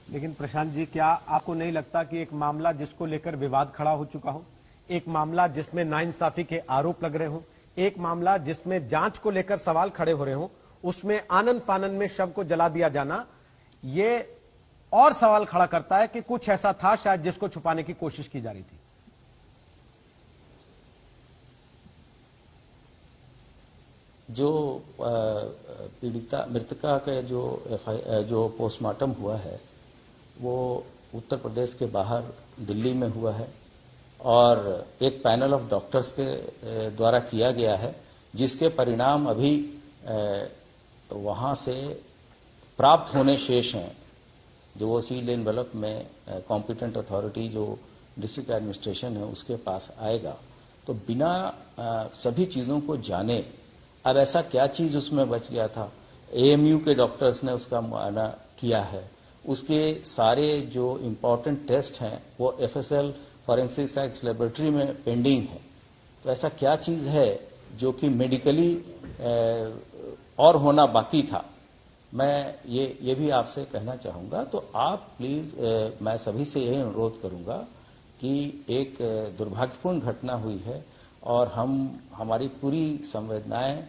लेकिन प्रशांत जी, क्या आपको नहीं लगता कि एक मामला जिसको लेकर विवाद खड़ा हो चुका हो, एक मामला जिसमें नाइंसाफी के आरोप लग रहे हो, एक मामला जिसमें जांच को लेकर सवाल खड़े हो रहे हो, उसमें आनन फानन में शव को जला दिया जाना, ये और सवाल खड़ा करता है कि कुछ ऐसा था शायद जिसको छुपाने की कोशिश की जा रही थी। जो पीड़िता मृतका का जो पोस्टमार्टम हुआ है वो उत्तर प्रदेश के बाहर दिल्ली में हुआ है और एक पैनल ऑफ डॉक्टर्स के द्वारा किया गया है, जिसके परिणाम अभी वहाँ से प्राप्त होने शेष हैं, जो वो सील एनवेलप में कॉम्पिटेंट अथॉरिटी जो डिस्ट्रिक्ट एडमिनिस्ट्रेशन है उसके पास आएगा। तो बिना सभी चीज़ों को जाने अब ऐसा क्या चीज़ उसमें बच गया था, एएमयू के डॉक्टर्स ने उसका मुआयना किया है, उसके सारे जो इम्पोर्टेंट टेस्ट हैं वो एफएसएल फॉरेंसिक साइंस लेबोरेटरी में पेंडिंग है। तो ऐसा क्या चीज़ है जो कि मेडिकली और होना बाकी था। मैं ये भी आपसे कहना चाहूँगा, तो आप प्लीज़ मैं सभी से यही अनुरोध करूँगा कि एक दुर्भाग्यपूर्ण घटना हुई है और हमारी पूरी संवेदनाएं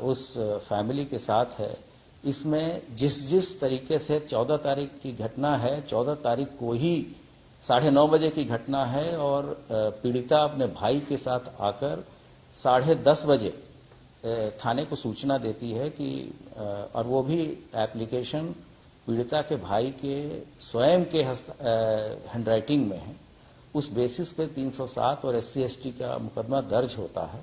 उस फैमिली के साथ है। इसमें जिस तरीके से 14 तारीख की घटना है, 14 तारीख को ही 9:30 बजे की घटना है और पीड़िता अपने भाई के साथ आकर 10:30 बजे थाने को सूचना देती है कि और वो भी एप्लीकेशन पीड़िता के भाई के स्वयं के हैंडराइटिंग में है। उस बेसिस पे 307 और SC/ST का मुकदमा दर्ज होता है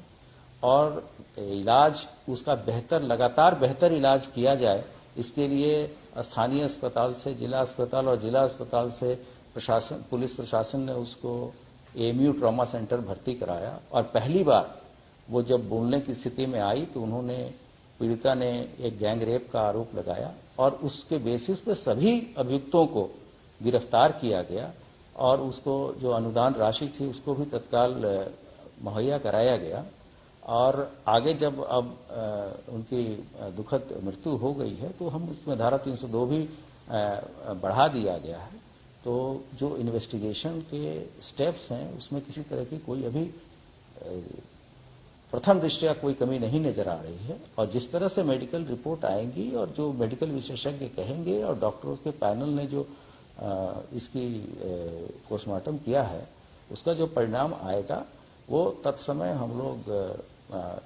और इलाज उसका लगातार बेहतर इलाज किया जाए, इसके लिए स्थानीय अस्पताल से जिला अस्पताल और जिला अस्पताल से पुलिस प्रशासन ने उसको एएमयू ट्रॉमा सेंटर भर्ती कराया। और पहली बार वो जब बोलने की स्थिति में आई तो उन्होंने पीड़िता ने एक गैंग रेप का आरोप लगाया और उसके बेसिस पे सभी अभियुक्तों को गिरफ्तार किया गया और उसको जो अनुदान राशि थी उसको भी तत्काल मुहैया कराया गया। और आगे जब अब उनकी दुखद मृत्यु हो गई है तो हम उसमें धारा 302 भी बढ़ा दिया गया है। तो जो इन्वेस्टिगेशन के स्टेप्स हैं उसमें किसी तरह की कोई अभी प्रथम दृष्टया कोई कमी नहीं नजर आ रही है। और जिस तरह से मेडिकल रिपोर्ट आएंगी और जो मेडिकल विशेषज्ञ कहेंगे और डॉक्टरों के पैनल ने जो इसकी पोस्टमार्टम किया है उसका जो परिणाम आएगा वो तत्समय हम लोग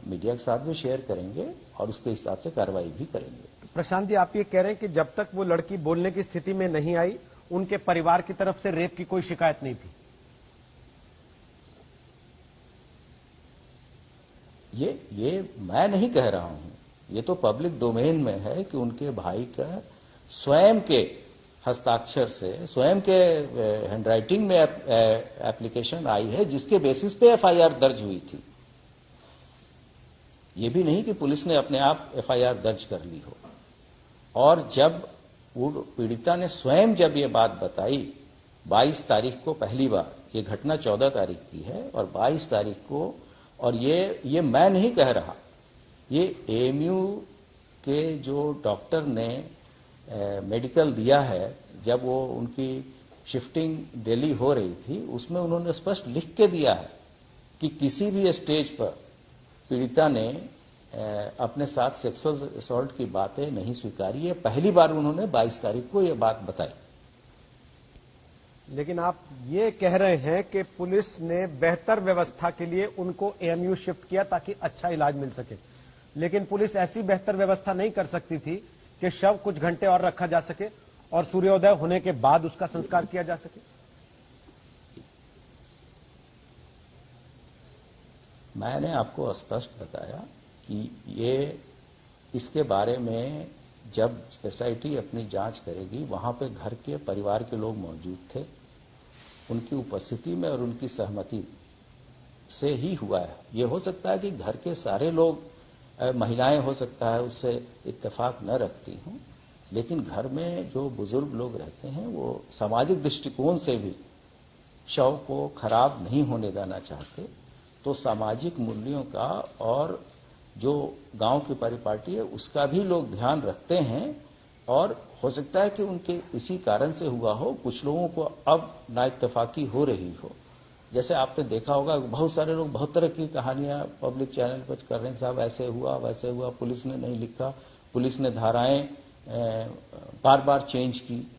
मीडिया के साथ भी शेयर करेंगे और उसके हिसाब से कार्रवाई भी करेंगे। प्रशांत जी, आप ये कह रहे हैं कि जब तक वो लड़की बोलने की स्थिति में नहीं आई उनके परिवार की तरफ से रेप की कोई शिकायत नहीं थी। ये मैं नहीं कह रहा हूं, ये तो पब्लिक डोमेन में है कि उनके भाई का स्वयं के हस्ताक्षर से स्वयं के हैंडराइटिंग में एप्लीकेशन आई है जिसके बेसिस पे एफआईआर दर्ज हुई थी। ये भी नहीं कि पुलिस ने अपने आप एफआईआर दर्ज कर ली हो। और जब वो पीड़िता ने स्वयं जब ये बात बताई 22 तारीख को पहली बार, ये घटना 14 तारीख की है और 22 तारीख को, और ये मैं नहीं कह रहा, ये एएमयू के जो डॉक्टर ने मेडिकल दिया है जब वो उनकी शिफ्टिंग दिल्ली हो रही थी उसमें उन्होंने स्पष्ट लिख के दिया है कि किसी भी स्टेज पर पीड़िता ने अपने साथ सेक्सुअल असॉल्ट की बातें नहीं स्वीकारी है। पहली बार उन्होंने 22 तारीख को यह बात बताई। लेकिन आप ये कह रहे हैं कि पुलिस ने बेहतर व्यवस्था के लिए उनको एएमयू शिफ्ट किया ताकि अच्छा इलाज मिल सके, लेकिन पुलिस ऐसी बेहतर व्यवस्था नहीं कर सकती थी कि शव कुछ घंटे और रखा जा सके और सूर्योदय होने के बाद उसका संस्कार किया जा सके। मैंने आपको स्पष्ट बताया कि ये इसके बारे में जब एसआईटी अपनी जांच करेगी, वहां पे घर के परिवार के लोग मौजूद थे, उनकी उपस्थिति में और उनकी सहमति से ही हुआ है। ये हो सकता है कि घर के सारे लोग, महिलाएं हो सकता है उससे इत्तेफाक न रखती हूं, लेकिन घर में जो बुजुर्ग लोग रहते हैं वो सामाजिक दृष्टिकोण से भी शव को खराब नहीं होने देना चाहते। तो सामाजिक मूल्यों का और जो गांव की परिपाटी है उसका भी लोग ध्यान रखते हैं और हो सकता है कि उनके इसी कारण से हुआ हो, कुछ लोगों को अब नाइत्तेफाकी हो रही हो। जैसे आपने देखा होगा बहुत सारे लोग बहुत तरह की कहानियां पब्लिक चैनल पर कर रहे हैं, साहब ऐसे हुआ वैसे हुआ, पुलिस ने नहीं लिखा, पुलिस ने धाराएं बार बार चेंज की।